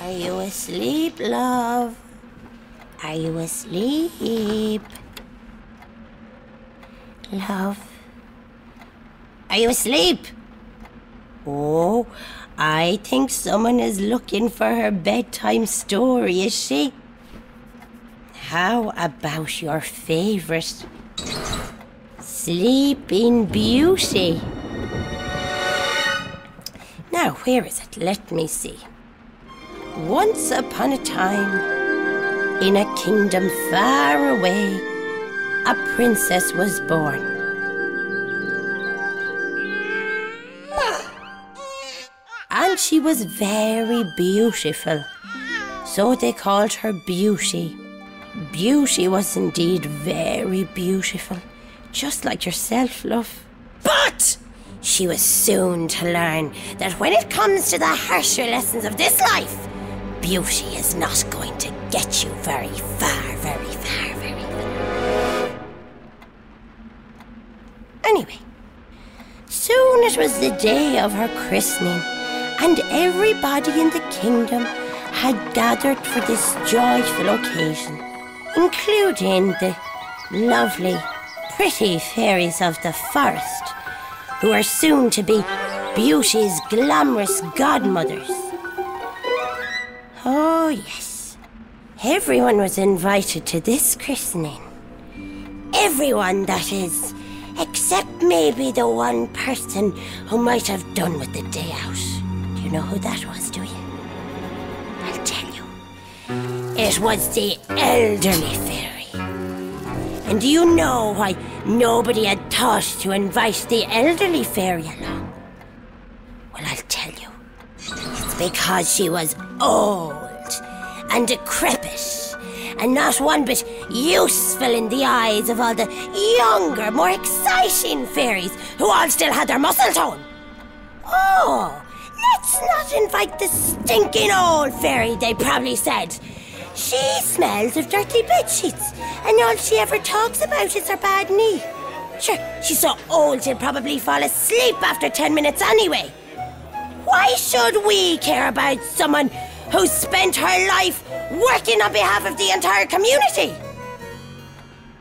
Are you asleep, love? Are you asleep? Love? Are you asleep? Oh, I think someone is looking for her bedtime story, is she? How about your favorite Sleeping Beauty? Now, where is it? Let me see. Once upon a time, in a kingdom far away, a princess was born. And she was very beautiful, so they called her Beauty. Beauty was indeed very beautiful, just like yourself, love. But she was soon to learn that when it comes to the harsher lessons of this life, beauty is not going to get you very far, very far, very far. Anyway, soon it was the day of her christening, and everybody in the kingdom had gathered for this joyful occasion, including the lovely, pretty fairies of the forest, who are soon to be Beauty's glamorous godmothers. Oh, yes. Everyone was invited to this christening. Everyone, that is, except maybe the one person who might have done with the day out. Do you know who that was, do you? I'll tell you. It was the elderly fairy. And do you know why nobody had thought to invite the elderly fairy along? Well, I'll tell you. It's because she was old and decrepit and not one bit useful in the eyes of all the younger, more exciting fairies who all still had their muscle tone. Oh, let's not invite the stinking old fairy, they probably said. She smells of dirty bedsheets, and all she ever talks about is her bad knee. Sure, she's so old she'll probably fall asleep after 10 minutes anyway. Why should we care about someone who spent her life working on behalf of the entire community?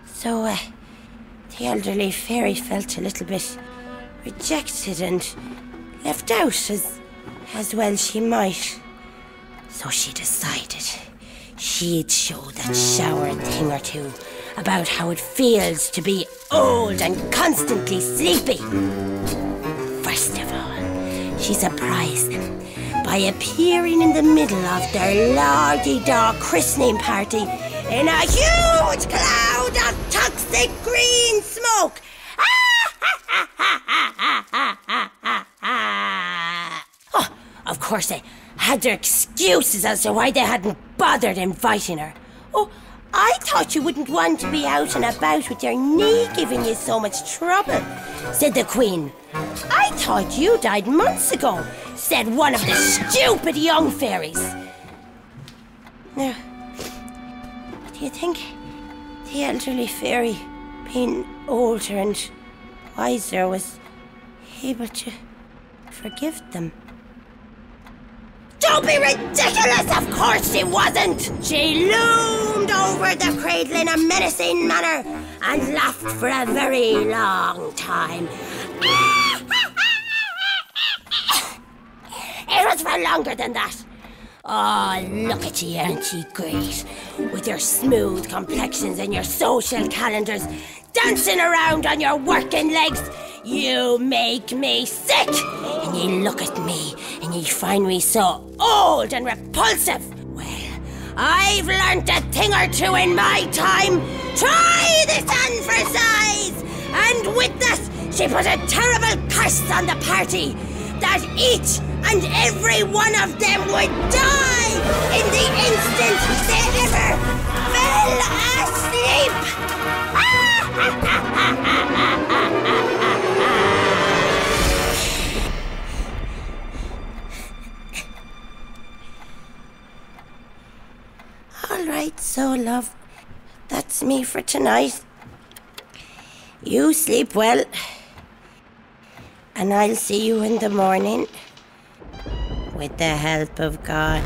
So, the elderly fairy felt a little bit rejected and left out, as well she might. So she decided she'd show that shower thing or two about how it feels to be old and constantly sleepy. First of all, she surprised them by appearing in the middle of their lordy-da christening party in a huge cloud of toxic green smoke. Oh, of course they had their excuses as to why they hadn't bothered inviting her. Oh, I thought you wouldn't want to be out and about with your knee giving you so much trouble, said the Queen. I thought you died months ago, said one of the stupid young fairies. Now, do you think the elderly fairy, being older and wiser, was able to forgive them? Don't be ridiculous! Of course she wasn't! She loomed over the cradle in a menacing manner and laughed for a very long time. It was for longer than that. Oh, look at you, aren't you great? With your smooth complexions and your social calendars, dancing around on your working legs. You make me sick! And you look at me and you find me so old and repulsive. Well, I've learnt a thing or two in my time. Try this on for size! And with that, she put a terrible curse on the party that each and every one of them would die in the instant they ever fell asleep. Ah! love, that's me for tonight. You sleep well, and I'll see you in the morning, with the help of God.